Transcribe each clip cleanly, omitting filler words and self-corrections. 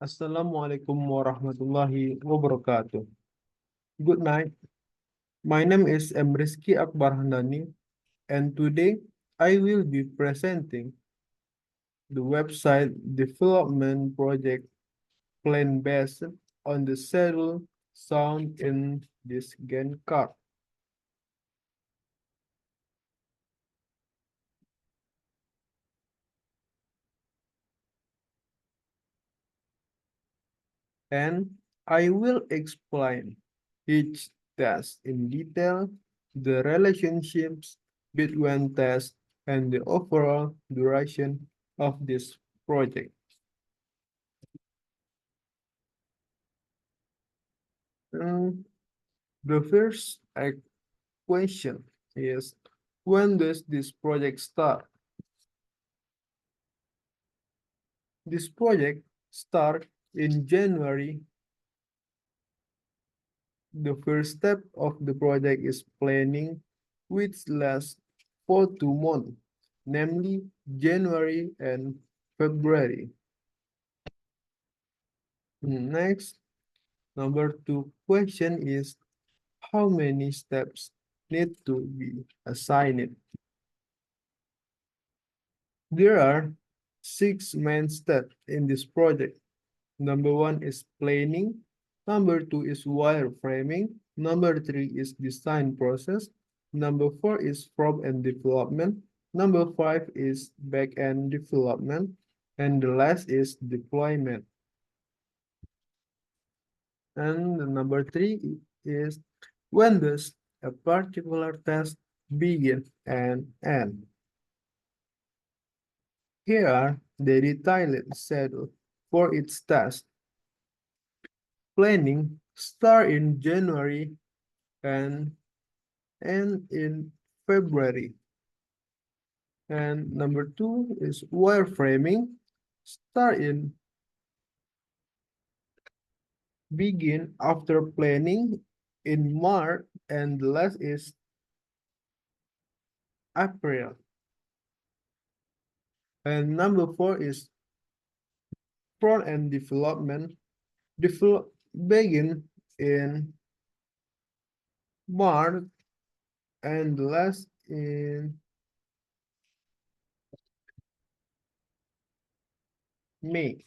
Assalamualaikum warahmatullahi wabarakatuh. Good night. My name is Akbar handani, and today I will be presenting the website development project plan based on the schedule shown in this Gantt card. And I will explain each task in detail, the relationships between tasks, and the overall duration of this project. Um, the first question is, when does this project start? This project start in January. The first step of the project is planning, which lasts for 2 months, namely January and February. Next, number two question is, how many steps need to be assigned? There are 6 main steps in this project. Number one is planning. Number two is wireframing. Number three is design process. Number four is front-end development. Number five is back-end development. And the last is deployment. And the number three is, when does a particular task begin and end? Here are the detailed schedule for its task. Planning start in January and end in February. And number two is wireframing. Start in begin after planning in March, and the last is April. And number four is front end development. Begin in March and the last in May.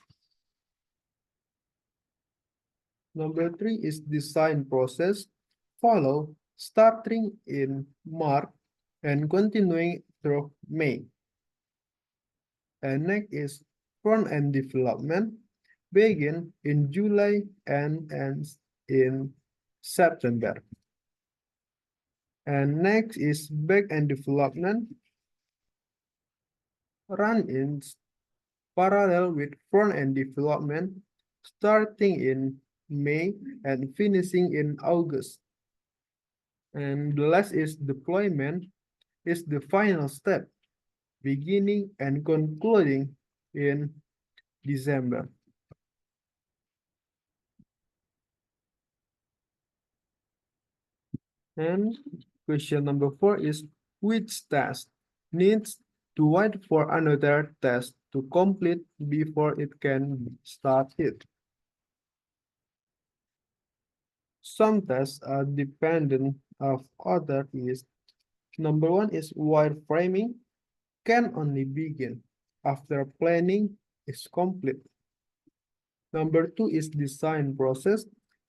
Number three is design process. Follow starting in March and continuing through May. And next is front-end development. Begin in July and ends in September. And next is back-end development. Run in parallel with front-end development, starting in May and finishing in August. And the last is deployment, is the final step, beginning and concluding in December. And question number four is, which task needs to wait for another task to complete before it can be started? Some tasks are dependent of other is, number one is wireframing, can only begin after planning is complete. Number two is design process,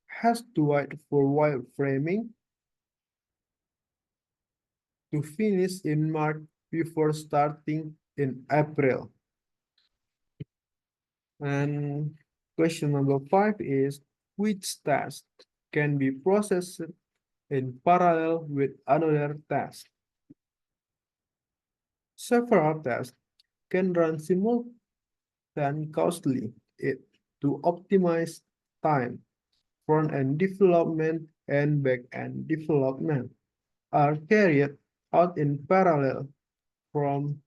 has to wait for wireframing to finish in March before starting in April. And question number five is, which task can be processed in parallel with another task? Several tasks can run simultaneously to optimize time. Front-end development and back-end development are carried out in parallel from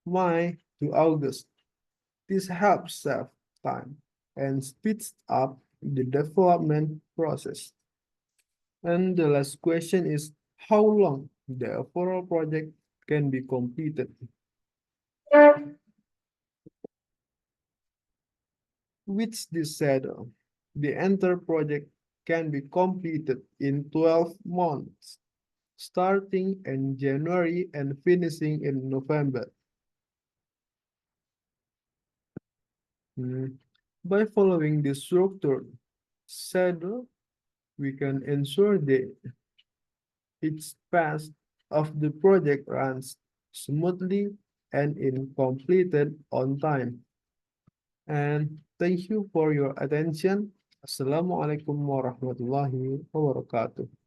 May to August. This helps save time and speeds up the development process. And the last question is, how long the overall project can be completed? With this schedule, the entire project can be completed in 12 months, starting in January and finishing in November. Mm. By following this structured schedule, we can ensure that each phase of the project runs smoothly and is completed on time. And thank you for your attention. Assalamualaikum warahmatullahi wabarakatuh.